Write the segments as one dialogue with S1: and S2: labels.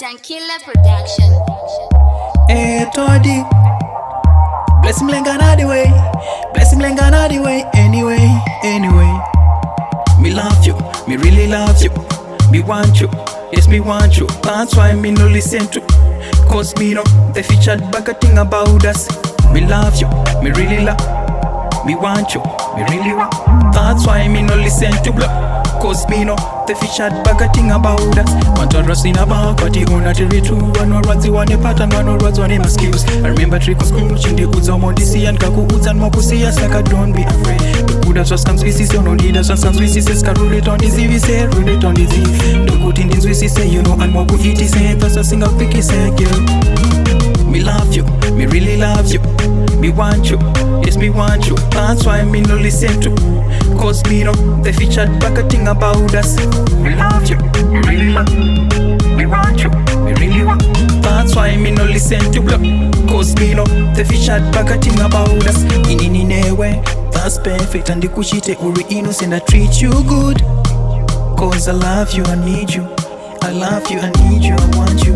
S1: Dankiller production.
S2: Etto, bless him like another way. Bless him like another way. Anyway. Me love you, me really love you. Me want you, yes me want you. That's why me no listen to. Cause me know they featured back a thing about us. Me love you, me really love. Me want you, me really want. That's why me no listen to blood. Cause me know they featured back a thing about us. Want to rust in a back, but the owner to read true. One more words, one a pattern, one more words, one a skills. I remember trick school, in the woods, I'm on the sea, and kaku woods and moku see us like I don't be afraid. The good as just comes with this, you know, need us, some with this, can roll it on the Z, we say, roll it on the Z. The good in this, we say, you know, and moku eat is say, that's a single picky say, girl. Me love you, me really love you. Me want you, yes me want you. That's why me no listen to. Cause me know they featured back a thing about us. Me love you, me really love. Me want you, me really want. That's why me no listen to blood. Cause me know they featured back a thing about us. In a way, that's perfect. And the kushite uri innocent, I treat you good. Cause I love you, I need you. I love you, I need you, I want you.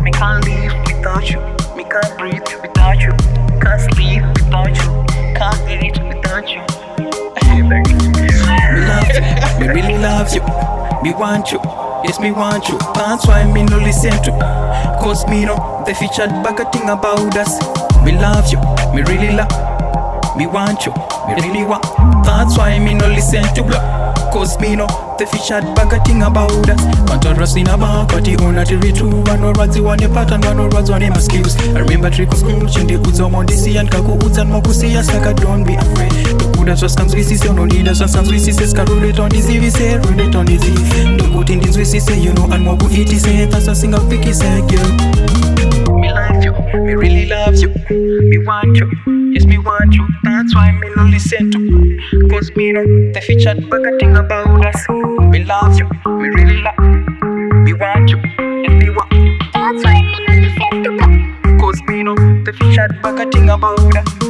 S2: Me can't live without you. Me can't breathe without you. Can't sleep without you. Can't eat without you. Me love you, me really love you. Me want you, yes me want you. That's why me no listen to. Cause me know they featured back a thing about us. Me love you, me really love. Me want you, me really want. That's why me no listen to blood. Cause me know they featured back a thing about us. Want to rust in a back, but the owner to read true. One more words, one a pattern, one more words, one a skills. I remember trick school, in the woods, I'm on the sea, and kaku woods and moku see us like I don't be afraid. The good as just comes with this, you know, need us, some with this, can roll it on the Z, we say, roll it on the Z. The good in this, we say, you know, and moku eat is say, that's a single picky say, girl. Me love you, me really love you. Me want you, yes me want you. That's why me no listen to. Cause me know they featured back a thing about us. Me love you, me really love. Me want you, yes me want.
S1: That's why me no listen to blood.
S2: Cause me know they featured back a thing about us.